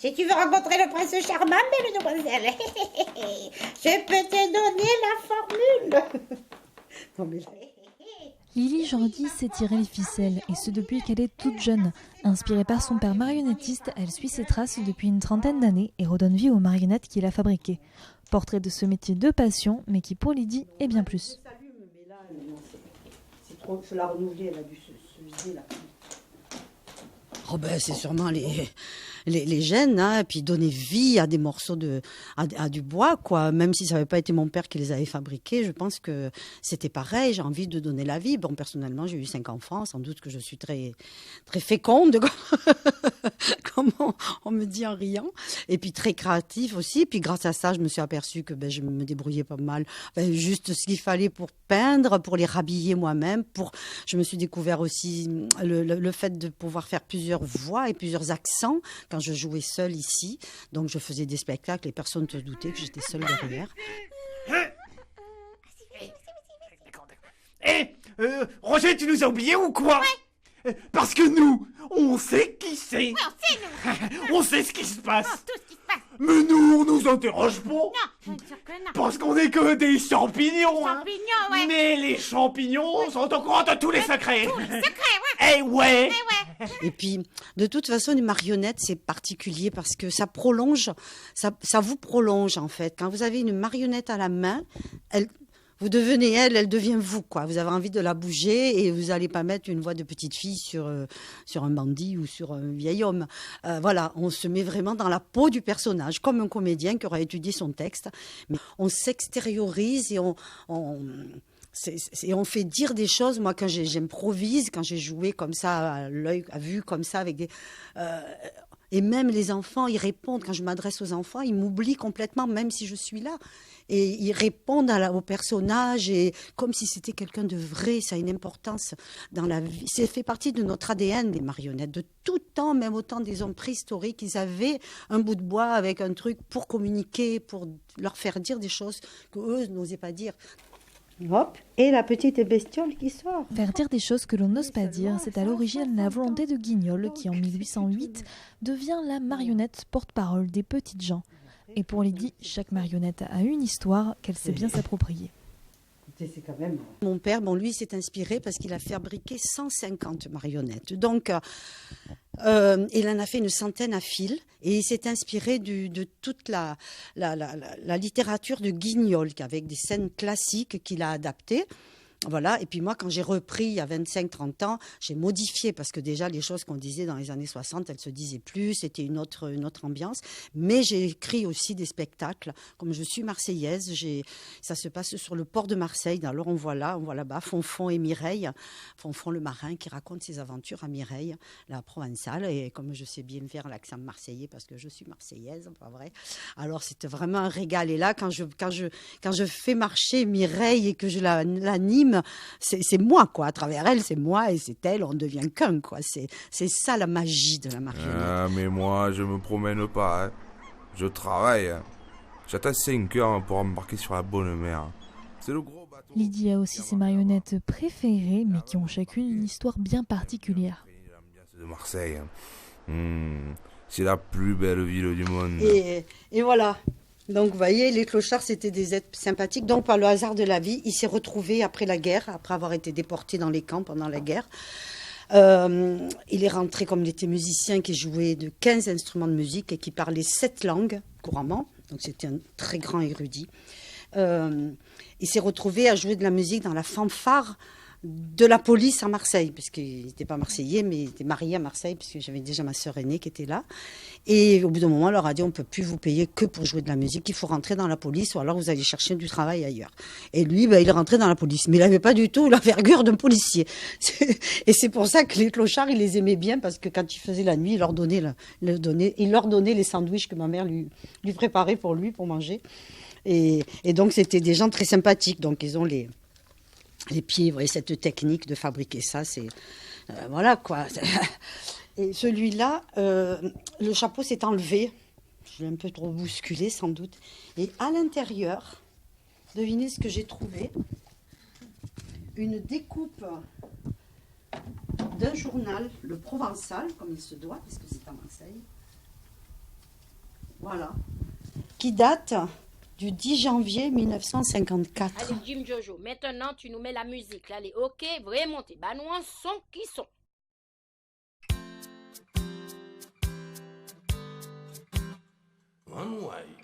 Si tu veux rencontrer le prince charmant, belle demoiselle, je peux te donner la formule. Non, mais... Lily Jordi sait tirer les ficelles, et ce depuis qu'elle est toute jeune. Inspirée par son père marionnettiste, elle suit ses traces depuis une trentaine d'années et redonne vie aux marionnettes qu'il a fabriquées. Portrait de ce métier de passion, mais qui pour Lydie est bien plus. C'est trop, il faut la renouveler, elle a dû se vider là. Oh ben, c'est sûrement les gènes, hein, et puis donner vie à des morceaux à du bois, quoi. Même si ça n'avait pas été mon père qui les avait fabriqués, je pense que c'était pareil. J'ai envie de donner la vie. Bon, personnellement, j'ai eu 5 enfants. Sans doute que je suis très, très féconde, comme on me dit en riant. Et puis très créative aussi. Puis grâce à ça, je me suis aperçue que je me débrouillais pas mal. Juste ce qu'il fallait pour peindre, pour les rhabiller moi-même. Je me suis découvert aussi le fait de pouvoir faire plusieurs voix et plusieurs accents quand je jouais seule ici. Donc je faisais des spectacles et personne ne se doutait que j'étais seule derrière. Roger, tu nous as oubliés ou quoi? Ouais. Parce que nous, on sait qui c'est. Ouais, on sait, nous. On sait ce qui se passe. Oh, tout ce qui se passe. Mais nous, on nous interroge pas. Non, bien sûr que non. Parce qu'on est que des champignons. Champignons, ouais. Mais les champignons sont au courant de tous les secrets. Tous les secrets, ouais. Eh ouais. Eh ouais. Et puis, de toute façon, une marionnette, c'est particulier parce que ça prolonge, ça vous prolonge en fait. Quand vous avez une marionnette à la main, vous devenez elle devient vous, quoi. Vous avez envie de la bouger et vous n'allez pas mettre une voix de petite fille sur un bandit ou sur un vieil homme. Voilà, on se met vraiment dans la peau du personnage, comme un comédien qui aura étudié son texte. Mais on s'extériorise et on fait dire des choses. Moi, quand j'improvise, quand j'ai joué comme ça, à l'œil, à vue, comme ça, avec des... et même les enfants, ils répondent. Quand je m'adresse aux enfants, ils m'oublient complètement, même si je suis là. Et ils répondent au personnage, et comme si c'était quelqu'un de vrai. Ça a une importance dans la vie. Ça fait partie de notre ADN, les marionnettes. De tout temps, même au temps des hommes préhistoriques, ils avaient un bout de bois avec un truc pour communiquer, pour leur faire dire des choses qu'eux n'osaient pas dire. Hop, et la petite bestiole qui sort. Faire dire des choses que l'on n'ose pas dire, c'est à l'origine la volonté de Guignol qui, en 1808, devient la marionnette porte-parole des petites gens. Et pour Lydie, chaque marionnette a une histoire qu'elle sait bien s'approprier. C'est quand même... Mon père, lui, s'est inspiré parce qu'il a fabriqué 150 marionnettes. Donc, il en a fait une centaine à fil. Et il s'est inspiré de toute la littérature de Guignol, avec des scènes classiques qu'il a adaptées. Voilà, et puis moi, quand j'ai repris il y a 25-30 ans, j'ai modifié parce que déjà, les choses qu'on disait dans les années 60, elles se disaient plus, c'était une autre ambiance. Mais j'ai écrit aussi des spectacles. Comme je suis marseillaise, ça se passe sur le port de Marseille. Alors on voit là-bas Fonfon et Mireille. Fonfon le marin qui raconte ses aventures à Mireille, la provençale. Et comme je sais bien faire l'accent marseillais parce que je suis marseillaise, pas vrai. Alors c'était vraiment un régal. Et là, quand je fais marcher Mireille et que je l'anime, c'est moi, quoi. À travers elle, c'est moi et c'est elle, on devient qu'un, quoi. C'est ça la magie de la marionnette. Ah, mais moi, je me promène pas. Hein. Je travaille. Hein. J'attends 5 heures pour embarquer sur la bonne mer. C'est le gros bateau. Lydie a aussi ses marionnettes préférées, mais qui ont chacune une histoire bien particulière. L'ambiance de Marseille. C'est la plus belle ville du monde. Et voilà. Donc, vous voyez, les clochards, c'était des êtres sympathiques. Donc, par le hasard de la vie, il s'est retrouvé après la guerre, après avoir été déporté dans les camps pendant la guerre. Il est rentré comme il était musicien, qui jouait de 15 instruments de musique et qui parlait 7 langues couramment. Donc, c'était un très grand érudit. Il s'est retrouvé à jouer de la musique dans la fanfare de la police à Marseille, parce qu'il n'était pas marseillais, mais il était marié à Marseille, puisque j'avais déjà ma sœur aînée qui était là. Et au bout d'un moment, on leur a dit, on ne peut plus vous payer que pour jouer de la musique, il faut rentrer dans la police, ou alors vous allez chercher du travail ailleurs. Et lui, il est rentré dans la police, mais il n'avait pas du tout l'envergure d'un policier. Et c'est pour ça que les clochards, il les aimait bien, parce que quand il faisait la nuit, il leur donnait les sandwichs que ma mère lui préparait pour lui, pour manger. Et donc, c'était des gens très sympathiques, donc ils ont les pieds, vous voyez, cette technique de fabriquer ça, c'est... voilà, quoi. Et celui-là, le chapeau s'est enlevé. Je l'ai un peu trop bousculé, sans doute. Et à l'intérieur, devinez ce que j'ai trouvé. Une découpe d'un journal, le Provençal, comme il se doit, parce que c'est à Marseille. Voilà. Qui date du 10 janvier 1954. Allez, Jim Jojo, maintenant tu nous mets la musique. Là, allez, ok, vraiment, t'es bah nous en son qui sont. Anouaille.